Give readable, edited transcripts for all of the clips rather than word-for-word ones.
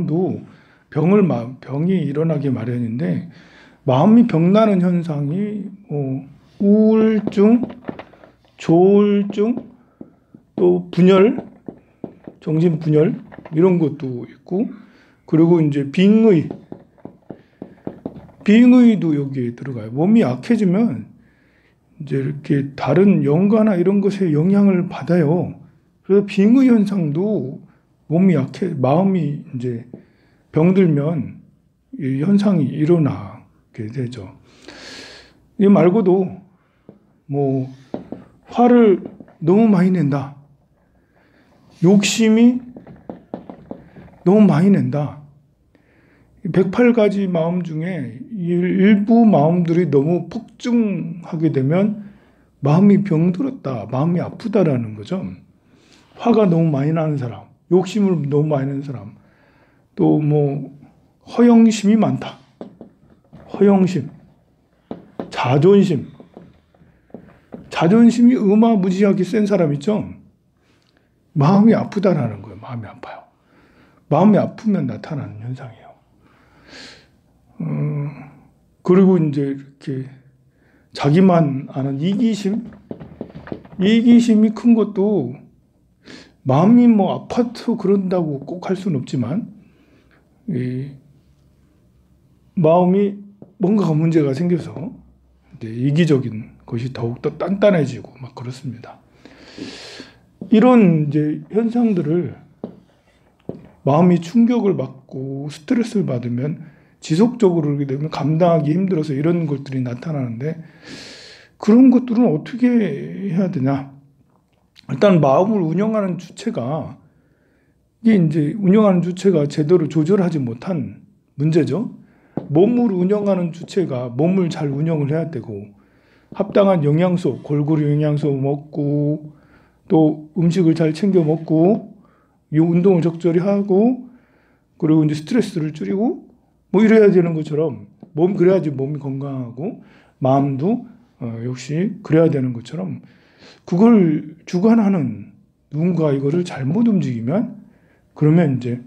도 병이 일어나기 마련인데, 마음이 병나는 현상이 우울증, 조울증, 또 분열, 정신분열 이런 것도 있고, 그리고 이제 빙의도 여기에 들어가요. 몸이 약해지면 이제 이렇게 다른 연가나 이런 것에 영향을 받아요. 그래서 빙의 현상도 몸이 마음이 이제 병들면 이 현상이 일어나게 되죠. 이 말고도 뭐 화를 너무 많이 낸다, 욕심이 너무 많이 낸다, 108가지 마음 중에 일부 마음들이 너무 폭증하게 되면 마음이 병들었다, 마음이 아프다라는 거죠. 화가 너무 많이 나는 사람, 욕심을 너무 많이 내는 사람, 또 뭐 허영심이 많다, 허영심, 자존심이 어마무지하게 센 사람 있죠. 마음이 아프다라는 거예요. 마음이 아파요. 마음이 아프면 나타나는 현상이에요. 그리고 이제 이렇게 자기만 아는 이기심이 큰 것도 마음이 뭐 아파서 그런다고 꼭 할 수는 없지만, 마음이 뭔가가 문제가 생겨서 이제 이기적인 것이 더욱더 단단해지고 막 그렇습니다. 이런 이제 현상들을 마음이 충격을 받고 스트레스를 받으면 지속적으로 그렇게 되면 감당하기 힘들어서 이런 것들이 나타나는데, 그런 것들은 어떻게 해야 되냐? 일단 마음을 운영하는 주체가 제대로 조절하지 못한 문제죠. 몸을 운영하는 주체가 몸을 잘 운영을 해야 되고, 합당한 영양소, 골고루 영양소 먹고, 또 음식을 잘 챙겨 먹고, 운동을 적절히 하고, 그리고 이제 스트레스를 줄이고, 뭐 이래야 되는 것처럼, 그래야지 몸이 건강하고, 마음도 역시 그래야 되는 것처럼, 그걸 주관하는 누군가 이거를 잘못 움직이면, 그러면 이제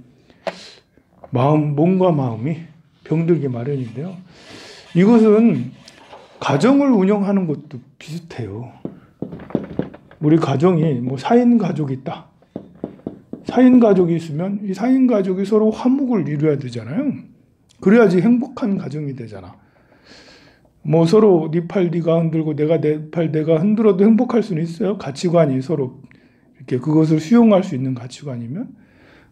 몸과 마음이 병들게 마련인데요. 이것은 가정을 운영하는 것도 비슷해요. 우리 가정이 뭐 4인 가족이 있다. 4인 가족이 있으면 이 4인 가족이 서로 화목을 이루어야 되잖아요. 그래야지 행복한 가정이 되잖아. 뭐 서로 네 팔 네가 흔들고 내 팔 내가 흔들어도 행복할 수는 있어요. 가치관이 서로 이렇게 그것을 수용할 수 있는 가치관이면.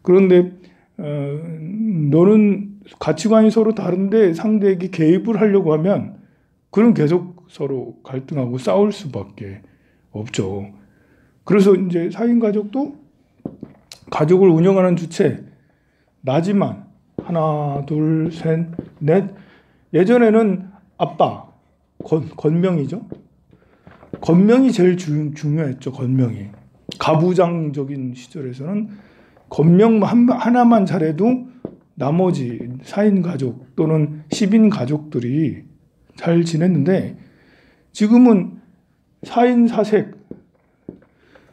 그런데 너는 가치관이 서로 다른데 상대에게 개입을 하려고 하면 그럼 계속 서로 갈등하고 싸울 수밖에 없죠. 그래서 이제 4인 가족도 가족을 운영하는 주체 나지만 하나, 둘, 셋, 넷. 예전에는 아빠, 권명이죠. 권명이 제일 중요했죠. 권명이. 가부장적인 시절에서는 권명 하나만 잘해도 나머지 4인 가족 또는 10인 가족들이 잘 지냈는데, 지금은 4인 사색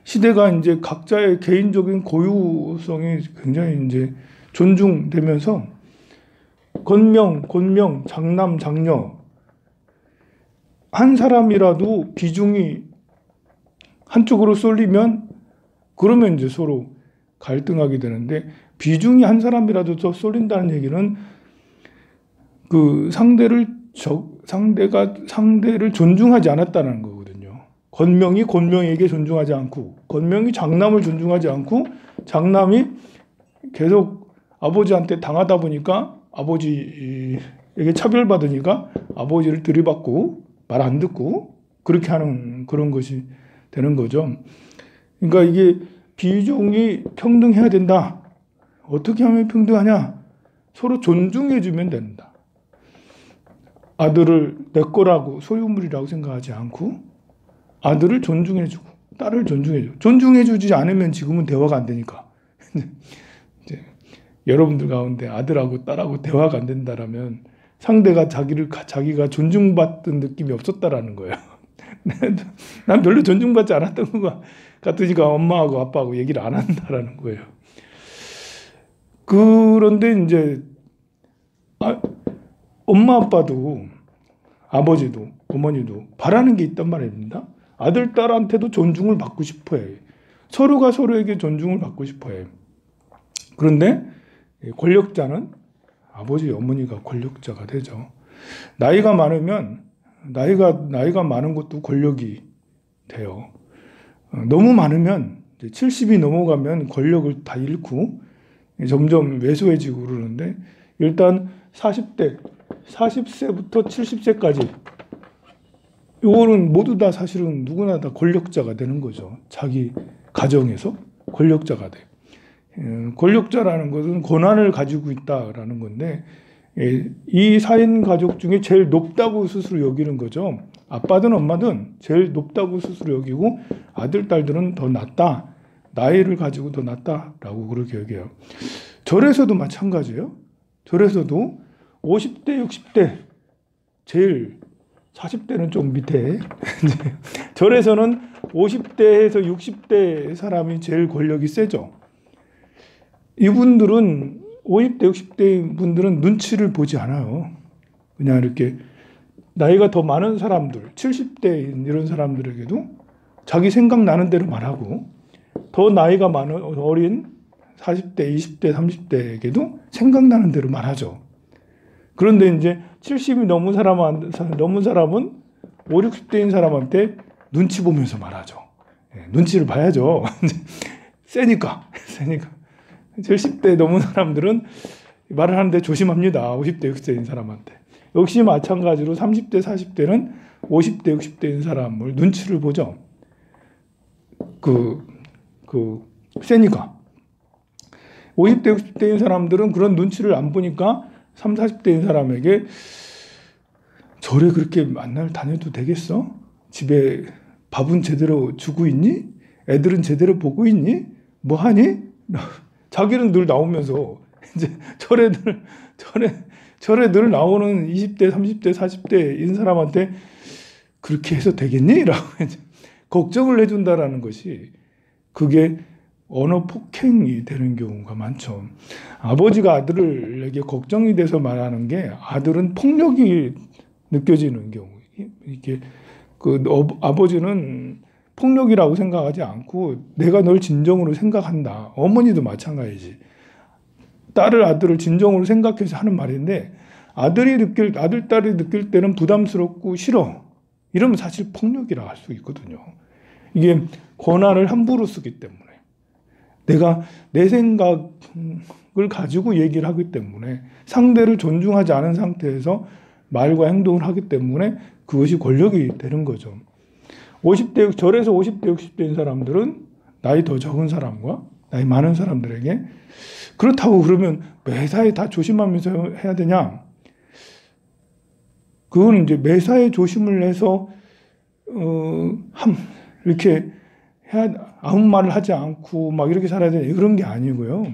시대가 이제 각자의 개인적인 고유성이 굉장히 이제 존중되면서 권명, 장남, 장녀 한 사람이라도 비중이 한쪽으로 쏠리면 그러면 이제 서로 갈등하게 되는데, 비중이 한 사람이라도 더 쏠린다는 얘기는 그 상대를 존중하지 않았다는 거거든요. 권명이 권명에게 존중하지 않고, 권명이 장남을 존중하지 않고, 장남이 계속 아버지한테 당하다 보니까 아버지에게 차별받으니까 아버지를 들이받고 말 안 듣고 그렇게 하는 그런 것이 되는 거죠. 그러니까 이게 비중이 평등해야 된다. 어떻게 하면 평등하냐? 서로 존중해주면 된다. 아들을 내 거라고 소유물이라고 생각하지 않고 아들을 존중해주고 딸을 존중해주고, 존중해주지 않으면 지금은 대화가 안 되니까 이제 여러분들 가운데 아들하고 딸하고 대화가 안 된다라면 상대가 자기가 존중받던 느낌이 없었다라는 거예요. 난 별로 존중받지 않았던 것 같으니까 엄마하고 아빠하고 얘기를 안 한다라는 거예요. 그런데 이제 엄마 아빠도 아버지도 어머니도 바라는 게 있단 말입니다. 아들 딸한테도 존중을 받고 싶어해. 서로가 서로에게 존중을 받고 싶어해. 그런데 권력자는 아버지 어머니가 권력자가 되죠. 나이가 많으면 나이가 많은 것도 권력이 돼요. 너무 많으면 70이 넘어가면 권력을 다 잃고 점점 왜소해지고 그러는데, 일단 40세부터 70세까지 요거는 모두 다 사실은 누구나 다 권력자가 되는 거죠. 자기 가정에서 권력자가 돼. 권력자라는 것은 권한을 가지고 있다라는 건데, 이 4인 가족 중에 제일 높다고 스스로 여기는 거죠. 아빠든 엄마든 제일 높다고 스스로 여기고, 아들, 딸들은 더 낫다. 나이를 가지고 더 낫다라고 그렇게 여겨요. 절에서도 마찬가지예요. 절에서도 50대, 60대, 제일 40대는 좀 밑에 절에서는 50대에서 60대 사람이 제일 권력이 세죠. 이분들은 50대, 60대 분들은 눈치를 보지 않아요. 그냥 이렇게 나이가 더 많은 사람들, 70대 이런 사람들에게도 자기 생각나는 대로 말하고, 더 나이가 많은 어린 40대, 20대, 30대에게도 생각나는 대로 말하죠. 그런데 이제 70이 넘은 사람은 5, 60대인 사람한테 눈치 보면서 말하죠. 눈치를 봐야죠. 세니까. 70대 넘은 사람들은 말을 하는데 조심합니다. 50대, 60대인 사람한테. 역시 마찬가지로 30대, 40대는 50대, 60대인 사람을 눈치를 보죠. 세니까. 50대, 60대인 사람들은 그런 눈치를 안 보니까 30, 40대인 사람에게 절에 그렇게 만날 다녀도 되겠어? 집에 밥은 제대로 주고 있니? 애들은 제대로 보고 있니? 뭐 하니? 자기는 늘 나오면서 이제 절에 늘 나오는 20대, 30대, 40대인 사람한테 그렇게 해서 되겠니? 라고 이제 걱정을 해준다라는 것이, 그게 언어 폭행이 되는 경우가 많죠. 아버지가 아들에게 걱정이 돼서 말하는 게, 아들은 폭력이 느껴지는 경우. 이게 아버지는 폭력이라고 생각하지 않고 내가 널 진정으로 생각한다. 어머니도 마찬가지지. 아들을 진정으로 생각해서 하는 말인데, 아들, 딸이 느낄 때는 부담스럽고 싫어. 이러면 사실 폭력이라 할 수 있거든요. 이게 권한을 함부로 쓰기 때문에. 내가 내 생각을 가지고 얘기를 하기 때문에, 상대를 존중하지 않은 상태에서 말과 행동을 하기 때문에 그것이 권력이 되는 거죠. 절에서 50대, 60대인 사람들은 나이 더 적은 사람과 나이 많은 사람들에게, 그렇다고 그러면 매사에 다 조심하면서 해야 되냐? 그거는 이제 매사에 조심을 해서 이렇게 아무 말을 하지 않고 막 이렇게 살아야 되냐, 그런 게 아니고요.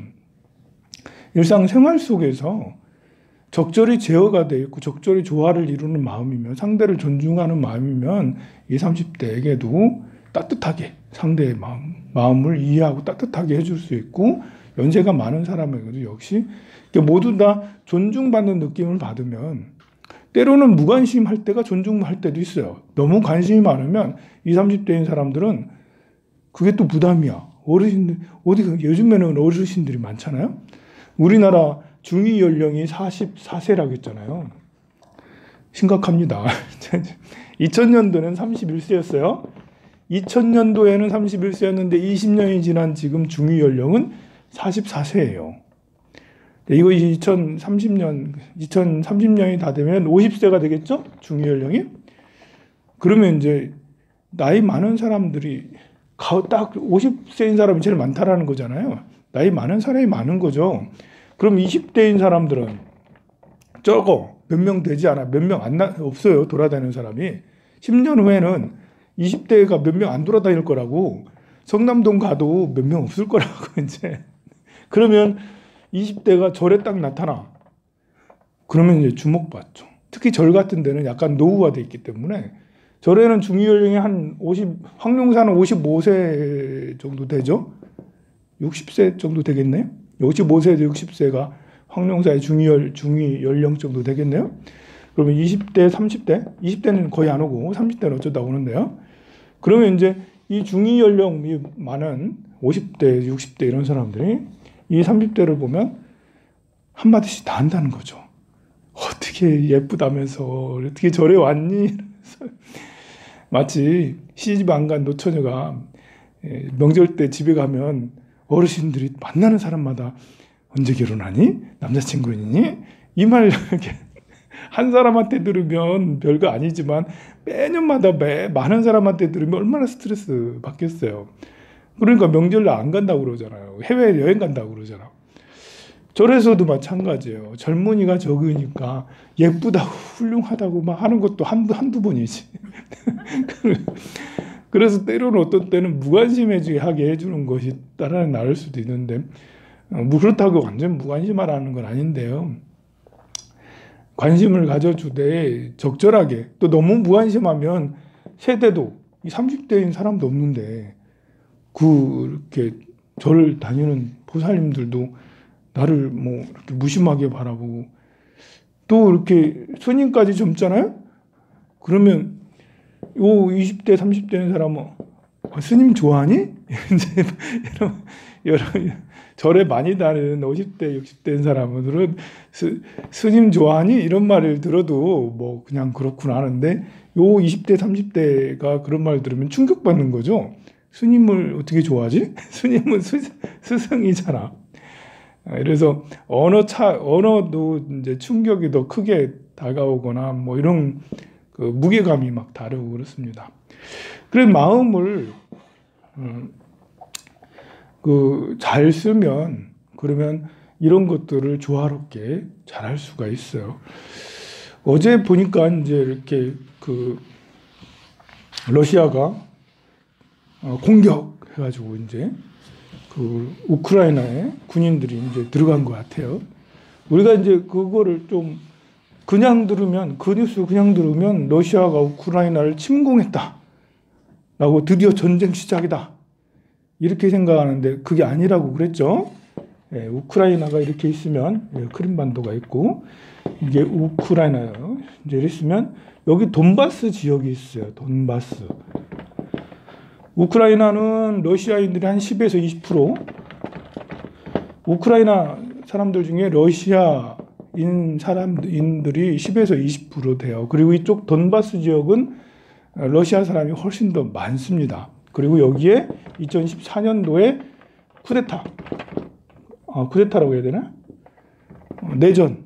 일상생활 속에서 적절히 제어가 되어 있고 적절히 조화를 이루는 마음이면, 상대를 존중하는 마음이면 20, 30대에게도 따뜻하게 상대의 마음을 이해하고 따뜻하게 해줄 수 있고, 연세가 많은 사람에게도 역시 모두 다 존중받는 느낌을 받으면, 때로는 무관심할 때가 존중할 때도 있어요. 너무 관심이 많으면 20, 30대인 사람들은 그게 또 부담이야. 요즘에는 어르신들이 많잖아요. 우리나라 중위 연령이 44세라고 했잖아요. 심각합니다. 2000년도는 31세였어요. 2000년도에는 31세였는데 20년이 지난 지금 중위 연령은 44세예요. 이거 2030년이 다 되면 50세가 되겠죠? 중위 연령이? 그러면 이제 나이 많은 사람들이 딱 50세인 사람이 제일 많다라는 거잖아요. 나이 많은 사람이 많은 거죠. 그럼 20대인 사람들은 적어. 몇 명 되지 않아. 몇 명 없어요. 돌아다니는 사람이. 10년 후에는 20대가 몇 명 안 돌아다닐 거라고. 성남동 가도 몇 명 없을 거라고, 이제. 그러면 20대가 절에 딱 나타나. 그러면 이제 주목받죠. 특히 절 같은 데는 약간 노후화되어 있기 때문에, 절에는 중위연령이 황룡사는 55세 정도 되죠? 60세 정도 되겠네요? 55세에서 60세가 황룡사의 중위 연령 정도 되겠네요. 그러면 20대, 30대, 20대는 거의 안 오고 30대는 어쩌다 오는데요. 그러면 이제 이 중위 연령이 많은 50대, 60대 이런 사람들이 이 30대를 보면 한마디씩 다 한다는 거죠. 어떻게 예쁘다면서 어떻게 절에 왔니? 마치 시집 안 간 노처녀가 명절 때 집에 가면 어르신들이 만나는 사람마다 언제 결혼하니? 남자친구 있니? 이 말 이렇게 한 사람한테 들으면 별거 아니지만 매년마다 많은 사람한테 들으면 얼마나 스트레스 받겠어요. 그러니까 명절날 안 간다고 그러잖아요. 해외 여행 간다고 그러잖아요. 절에서도 마찬가지예요. 젊은이가 적으니까 예쁘다고 훌륭하다고 막 하는 것도 한두 번이지. 그래서 때로는 어떤 때는 무관심하게 해주는 것이 따라는 나을 수도 있는데 그렇다고 완전 무관심하라는 건 아닌데요. 관심을 가져주되 적절하게, 또 너무 무관심하면 세대도 30대인 사람도 없는데 그렇게 절을 다니는 보살님들도 나를 뭐 이렇게 무심하게 바라보고, 또 이렇게 스님까지 젊잖아요. 그러면 요 20대 30대인 사람은 스님 좋아하니? 이제 여러 절에 많이 다니는 50대 60대인 사람들은 스님 좋아하니? 이런 말을 들어도 뭐 그냥 그렇구나 하는데, 요 20대 30대가 그런 말 들으면 충격받는 거죠. 스님을 어떻게 좋아하지? 스님은 스승이잖아. 그래서 언어도 이제 충격이 더 크게 다가오거나 뭐 이런 그 무게감이 막 다르고 그렇습니다. 그래서 마음을 잘 쓰면, 그러면 이런 것들을 조화롭게 잘 할 수가 있어요. 어제 보니까 이제 이렇게 러시아가 공격해가지고 이제 우크라이나에 군인들이 이제 들어간 것 같아요. 우리가 이제 그거를 좀 그냥 들으면, 그 뉴스 그냥 들으면 러시아가 우크라이나를 침공했다 라고, 드디어 전쟁 시작이다 이렇게 생각하는데 그게 아니라고 그랬죠. 우크라이나가 이렇게 있으면, 크림반도가 있고 이게 우크라이나예요. 이제 이랬으면 여기 돈바스 지역이 있어요. 돈바스. 우크라이나는 러시아인들이 한 10에서 20%, 우크라이나 사람들 중에 러시아인 사람들이 10에서 20% 돼요. 그리고 이쪽 돈바스 지역은 러시아 사람이 훨씬 더 많습니다. 그리고 여기에 2014년도에 쿠데타라고 해야 되나? 내전,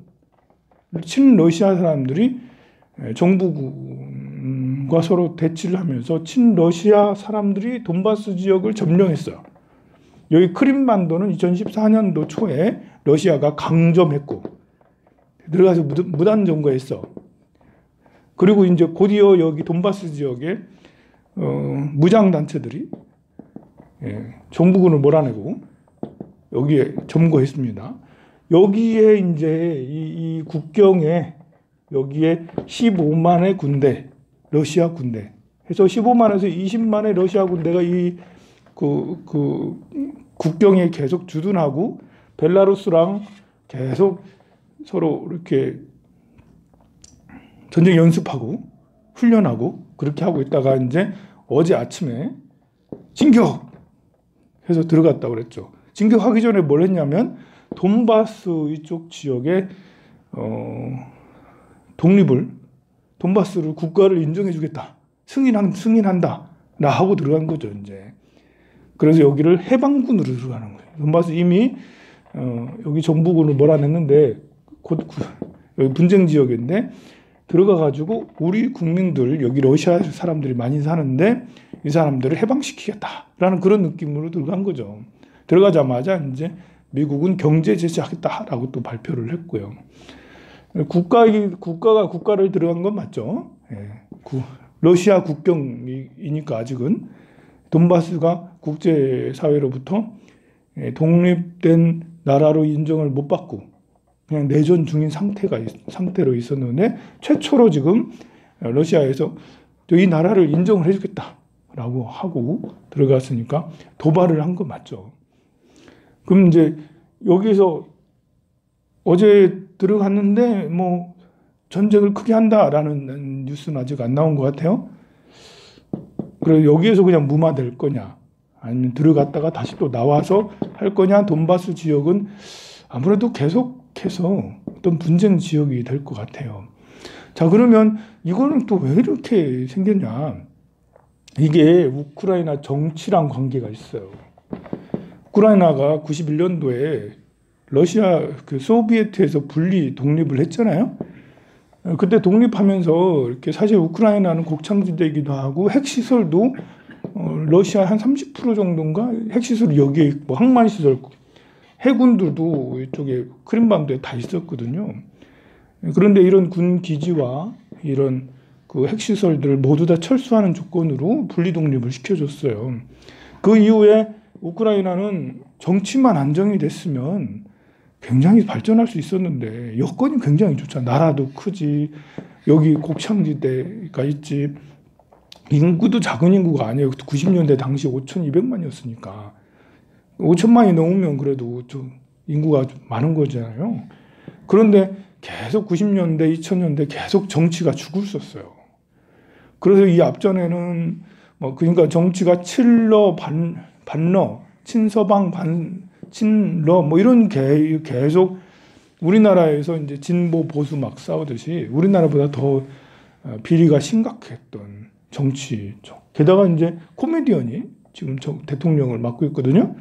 친러시아 사람들이 정부군과 서로 대치를 하면서 친러시아 사람들이 돈바스 지역을 점령했어요. 여기 크림반도는 2014년도 초에 러시아가 강점했고 들어가서 무단 점거했어. 그리고 이제 곧이어 여기 돈바스 지역에 무장 단체들이 정부군을 몰아내고 여기에 점거했습니다. 여기에 이제 이 국경에 여기에 15만의 군대, 러시아 군대 해서 15만에서 20만의 러시아 군대가 이 국경에 계속 주둔하고 벨라루스랑 계속 서로 이렇게 전쟁 연습하고 훈련하고 그렇게 하고 있다가 이제 어제 아침에 진격 해서 들어갔다고 그랬죠. 진격하기 전에 뭘 했냐면 돈바스 이쪽 지역에 돈바스를 국가를 인정해 주겠다. 승인한다. 라 하고 들어간 거죠, 이제. 그래서 여기를 해방군으로 들어가는 거예요. 돈바스 이미 여기 정부군을 몰아냈는데 여기 분쟁 지역인데 들어가 가지고 우리 국민들, 여기 러시아 사람들이 많이 사는데 이 사람들을 해방시키겠다라는 그런 느낌으로 들어간 거죠. 들어가자마자 이제 미국은 경제 제재하겠다라고 또 발표를 했고요. 국가가 국가를 들어간 건 맞죠. 러시아 국경이니까 아직은 돈바스가 국제사회로부터 독립된 나라로 인정을 못 받고 그냥 내전 중인 상태로 있었는데 최초로 지금 러시아에서 이 나라를 인정을 해주겠다라고 하고 들어갔으니까 도발을 한 거 맞죠. 그럼 이제 여기서 어제 들어갔는데 뭐 전쟁을 크게 한다라는 뉴스는 아직 안 나온 것 같아요. 그래서 여기에서 그냥 무마될 거냐, 아니면 들어갔다가 다시 또 나와서 할 거냐. 돈바스 지역은 아무래도 계속해서 어떤 분쟁 지역이 될 것 같아요. 자, 그러면 이거는 또 왜 이렇게 생겼냐. 이게 우크라이나 정치랑 관계가 있어요. 우크라이나가 91년도에 러시아 그 소비에트에서 분리 독립을 했잖아요. 그때 독립하면서 이렇게 사실 우크라이나는 곡창지대이기도 하고 핵시설도 러시아 한 30% 정도인가 핵시설이 여기에 있고, 항만시설, 해군들도 이쪽에 크림반도에 다 있었거든요. 그런데 이런 군 기지와 이런 그 핵시설들을 모두 다 철수하는 조건으로 분리 독립을 시켜줬어요. 그 이후에 우크라이나는 정치만 안정이 됐으면 굉장히 발전할 수 있었는데 여건이 굉장히 좋잖아. 나라도 크지, 여기 곡창지대가 있지, 인구도 작은 인구가 아니에요. 90년대 당시 5,200만이었으니까 5천만이 넘으면 그래도 좀 인구가 좀 많은 거잖아요. 그런데 계속 90년대, 2000년대 계속 정치가 죽을 썼어요. 그래서 이 앞전에는 뭐 그러니까 정치가 칠러 반러, 친서방 친러 뭐 이런 계속 우리나라에서 이제 진보 보수 막 싸우듯이 우리나라보다 더 비리가 심각했던 정치죠. 게다가 이제 코미디언이 지금 대통령을 맡고 있거든요.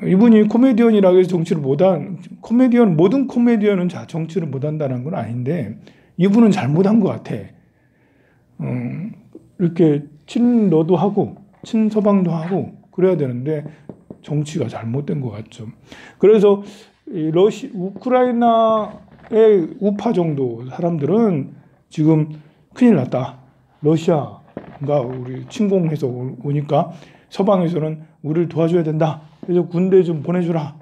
이분이 코미디언이라고 해서 정치를 모든 코미디언은 정치를 못한다는 건 아닌데 이분은 잘못한 것 같아. 이렇게 친러도 하고 친서방도 하고 그래야 되는데 정치가 잘못된 것 같죠. 그래서 우크라이나의 우파 정도 사람들은 지금 큰일 났다. 러시아가 우리 침공해서 오니까 서방에서는 우리를 도와줘야 된다. 그래서 군대 좀 보내주라.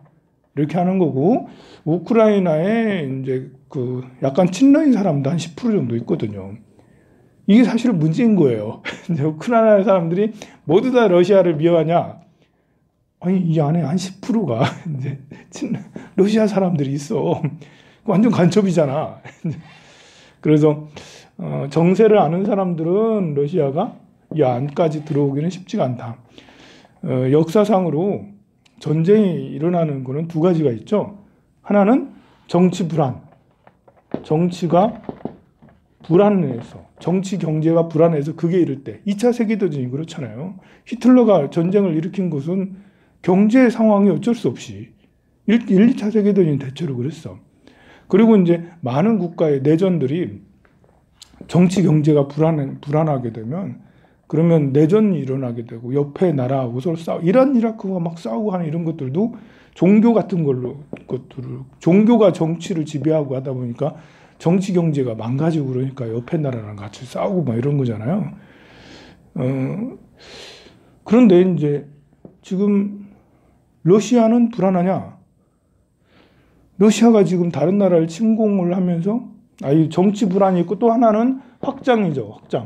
이렇게 하는 거고, 우크라이나에 이제 그 약간 친러인 사람도 한 10% 정도 있거든요. 이게 사실 문제인 거예요. 우크라이나 사람들이 모두 다 러시아를 미워하냐? 아니, 이 안에 한 10%가 이제 러시아 사람들이 있어. 완전 간첩이잖아. 그래서 정세를 아는 사람들은 러시아가 이 안까지 들어오기는 쉽지가 않다. 역사상으로 전쟁이 일어나는 거는 두 가지가 있죠. 하나는 정치 불안. 정치가 불안해서, 정치 경제가 불안해서 그게 이럴 때. 2차 세계대전이 그렇잖아요. 히틀러가 전쟁을 일으킨 것은 경제 상황이 어쩔 수 없이 1, 2차 세계대전이 대체로 그랬어. 그리고 이제 많은 국가의 내전들이 정치 경제가 불안하게 되면 그러면 내전이 일어나게 되고 옆에 나라하고 서로 이란 이라크가 막 싸우고 하는 이런 것들도 종교 같은 종교가 정치를 지배하고 하다 보니까 정치 경제가 망가지고 그러니까 옆에 나라랑 같이 싸우고 막 이런 거잖아요. 그런데 이제 지금 러시아는 불안하냐? 러시아가 지금 다른 나라를 침공을 하면서 정치 불안이 있고 또 하나는 확장이죠. 확장.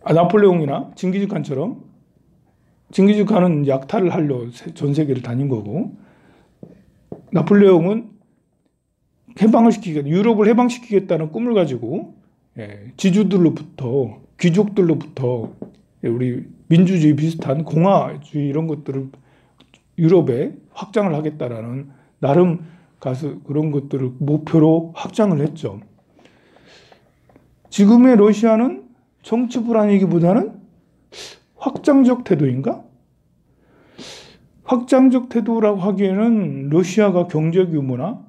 나폴레옹이나 징기즈칸처럼 징기즈칸은 약탈을 하려 전 세계를 다닌 거고 나폴레옹은 유럽을 해방시키겠다는 꿈을 가지고 지주들로부터 귀족들로부터 우리 민주주의 비슷한 공화주의 이런 것들을 유럽에 확장을 하겠다라는 나름 그런 것들을 목표로 확장을 했죠. 지금의 러시아는 정치 불안이기보다는 확장적 태도인가? 확장적 태도라고 하기에는 러시아가 경제 규모나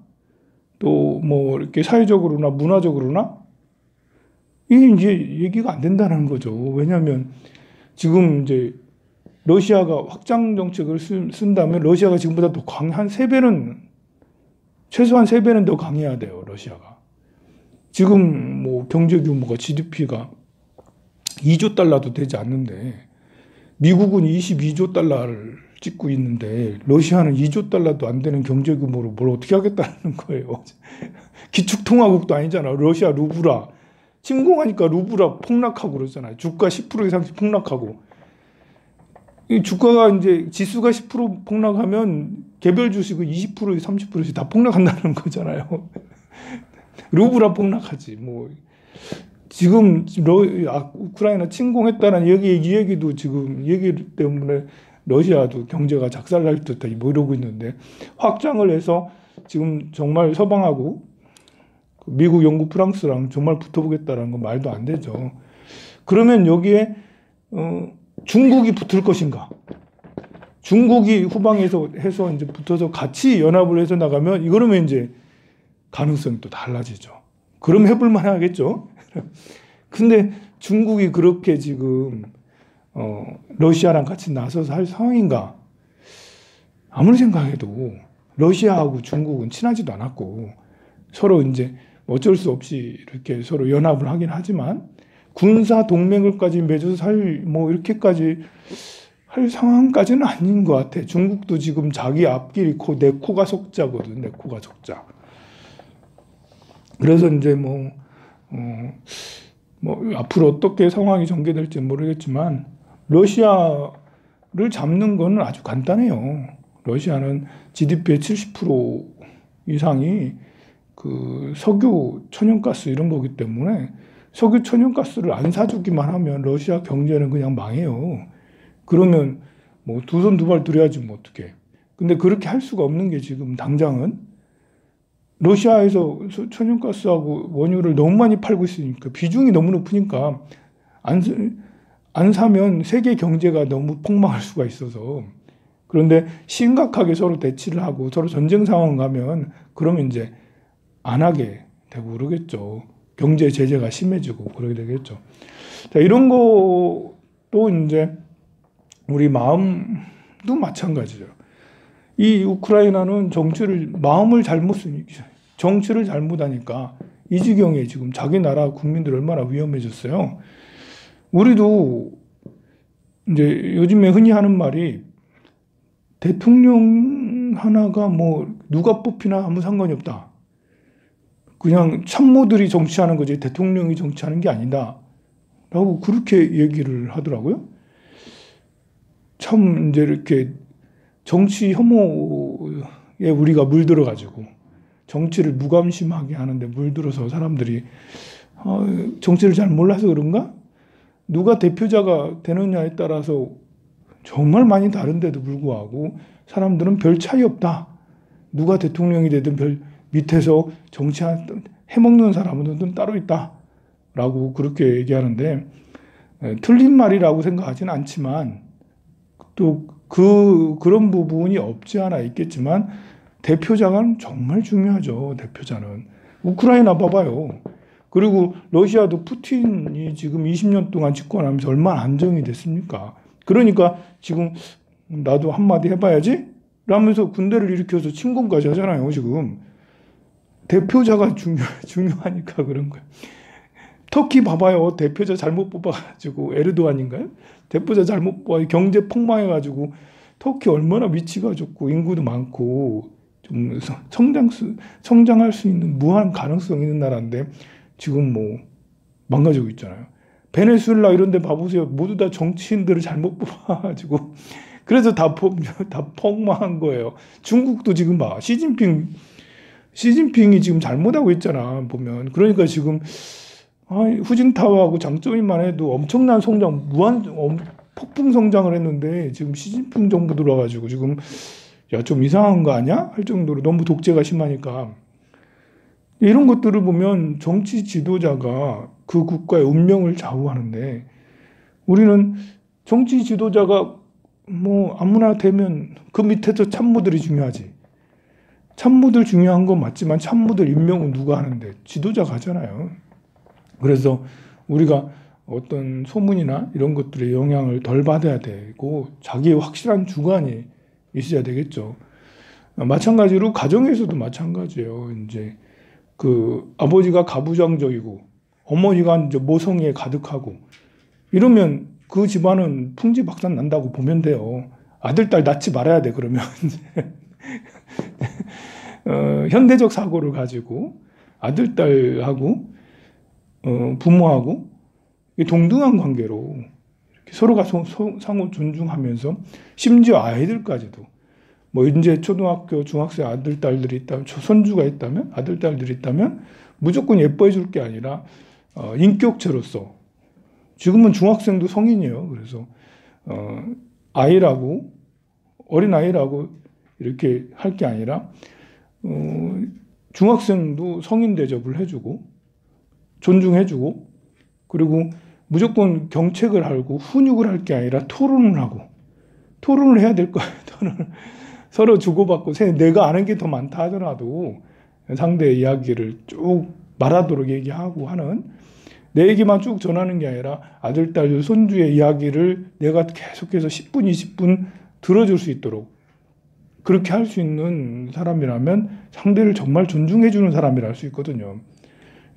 또 뭐 이렇게 사회적으로나 문화적으로나 이게 이제 얘기가 안 된다는 거죠. 왜냐하면 지금 이제 러시아가 확장 정책을 쓴다면 러시아가 지금보다 더 한 3배는 최소한 3배는 더 강해야 돼요. 러시아가. 지금 뭐 경제 규모가 GDP가 2조 달러도 되지 않는데 미국은 22조 달러를 찍고 있는데 러시아는 2조 달러도 안 되는 경제 규모로 뭘 어떻게 하겠다는 거예요. 기축통화국도 아니잖아. 러시아 루브라. 침공하니까 루브라 폭락하고 그러잖아요. 주가 10% 이상씩 폭락하고. 이 주가가 이제 지수가 10% 폭락하면 개별 주식은 20% 30%씩 다 폭락한다는 거잖아요. 루브라 폭락하지. 뭐 지금 우크라이나 침공했다는 이 얘기도 지금 얘기 때문에 러시아도 경제가 작살날 듯하다 뭐 이러고 있는데, 확장을 해서 지금 정말 서방하고 미국, 영국, 프랑스랑 정말 붙어보겠다는 건 말도 안 되죠. 그러면 여기에 중국이 붙을 것인가? 중국이 후방에서 해서 이제 붙어서 같이 연합을 해서 나가면 이거러면 이제 가능성이 또 달라지죠. 그럼 해볼 만하겠죠. 근데 중국이 그렇게 지금 러시아랑 같이 나서서 할 상황인가? 아무리 생각해도 러시아하고 중국은 친하지도 않았고 서로 이제 어쩔 수 없이 이렇게 서로 연합을 하긴 하지만 군사 동맹을까지 맺어서 뭐 이렇게까지 할 상황까지는 아닌 것 같아. 중국도 지금 자기 앞길이 내 코가 속자거든. 내 코가 속자. 그래서 이제 뭐 앞으로 어떻게 상황이 전개될지 모르겠지만 러시아를 잡는 거는 아주 간단해요. 러시아는 GDP의 70% 이상이 그 석유, 천연가스 이런 거기 때문에 석유, 천연가스를 안 사주기만 하면 러시아 경제는 그냥 망해요. 그러면 뭐 두 손 두 발 들여야지 뭐 어떡해. 근데 그렇게 할 수가 없는 게 지금 당장은 러시아에서 천연가스하고 원유를 너무 많이 팔고 있으니까 비중이 너무 높으니까 안 사면 세계 경제가 너무 폭망할 수가 있어서. 그런데 심각하게 서로 대치를 하고 서로 전쟁 상황 가면 그러면 이제 안 하게 되고 그러겠죠. 경제 제재가 심해지고 그러게 되겠죠. 자, 이런 것도 이제 우리 마음도 마찬가지죠. 이 우크라이나는 마음을 잘못 쓰니까, 정치를 잘못하니까 이 지경에 지금 자기 나라 국민들 얼마나 위험해졌어요. 우리도 이제 요즘에 흔히 하는 말이 대통령 하나가 뭐 누가 뽑히나 아무 상관이 없다. 그냥 참모들이 정치하는 거지 대통령이 정치하는 게 아니다. 라고 그렇게 얘기를 하더라고요. 참 이제 이렇게 정치 혐오에 우리가 물들어가지고 정치를 무감심하게 하는데 물들어서 사람들이 정치를 잘 몰라서 그런가? 누가 대표자가 되느냐에 따라서 정말 많이 다른데도 불구하고 사람들은 별 차이 없다. 누가 대통령이 되든 밑에서 해먹는 사람은 따로 있다. 라고 그렇게 얘기하는데 틀린 말이라고 생각하지는 않지만 또 그런 부분이 없지 않아 있겠지만 대표자가 정말 중요하죠. 대표자는. 우크라이나 봐봐요. 그리고 러시아도 푸틴이 지금 20년 동안 집권하면서 얼마나 안정이 됐습니까? 그러니까 지금 나도 한마디 해봐야지? 라면서 군대를 일으켜서 침공까지 하잖아요. 지금. 대표자가 중요하니까 그런 거예요. 터키 봐봐요. 대표자 잘못 뽑아가지고 에르도안인가요? 대표자 잘못 뽑아 경제 폭망해가지고 터키 얼마나 위치가 좋고 인구도 많고 좀 성장할 수 있는 무한 가능성 있는 나라인데 지금 뭐 망가지고 있잖아요. 베네수엘라 이런 데 봐보세요. 모두 다 정치인들을 잘못 뽑아가지고 그래서 다 폭망한 거예요. 중국도 지금 봐. 시진핑이 지금 잘못하고 있잖아. 보면. 그러니까 지금 후진타오하고 장쩌민만 해도 엄청난 성장, 폭풍 성장을 했는데 지금 시진핑 정부 들어와가지고 지금 좀 이상한 거 아니야? 할 정도로 너무 독재가 심하니까. 이런 것들을 보면 정치 지도자가 그 국가의 운명을 좌우하는데 우리는 정치 지도자가 뭐 아무나 되면 그 밑에서 참모들이 중요하지. 참모들 중요한 건 맞지만 참모들 임명은 누가 하는데 지도자가 하잖아요. 그래서 우리가 어떤 소문이나 이런 것들의 영향을 덜 받아야 되고 자기의 확실한 주관이 있어야 되겠죠. 마찬가지로 가정에서도 마찬가지예요. 이제 그 아버지가 가부장적이고 어머니가 이제 모성애에 가득하고 이러면 그 집안은 풍지박산 난다고 보면 돼요. 아들, 딸 낳지 말아야 돼. 그러면 현대적 사고를 가지고 아들, 딸하고 부모하고 동등한 관계로 서로가 상호 존중하면서 심지어 아이들까지도 뭐 이제 초등학교, 중학생 아들, 딸들이 있다면, 손주가 있다면, 아들, 딸들이 있다면 무조건 예뻐해 줄 게 아니라 인격체로서 지금은 중학생도 성인이에요. 그래서 아이라고 어린 아이라고 이렇게 할 게 아니라 중학생도 성인 대접을 해주고 존중해주고 그리고 무조건 경책을 하고 훈육을 할 게 아니라 토론을 하고 토론을 해야 될 거예요. 토론을 서로 주고받고 내가 아는 게 더 많다 하더라도 상대의 이야기를 쭉 말하도록 얘기하고 하는 내 얘기만 쭉 전하는 게 아니라 아들, 딸, 손주의 이야기를 내가 계속해서 10분, 20분 들어줄 수 있도록 그렇게 할 수 있는 사람이라면 상대를 정말 존중해주는 사람이라 할 수 있거든요.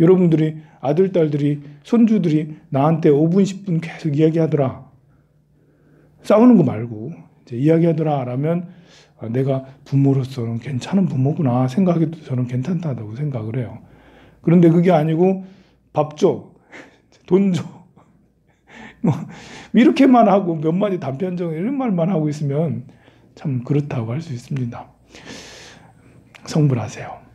여러분들이 아들, 딸들이, 손주들이 나한테 5분, 10분 계속 이야기하더라. 싸우는 거 말고 이제 이야기하더라 라면 내가 부모로서는 괜찮은 부모구나 생각해도 저는 괜찮다고 생각을 해요. 그런데 그게 아니고 밥 줘, 돈 줘, 뭐 이렇게만 하고 몇 마디 단편적 이런 말만 하고 있으면 참 그렇다고 할 수 있습니다. 성불하세요.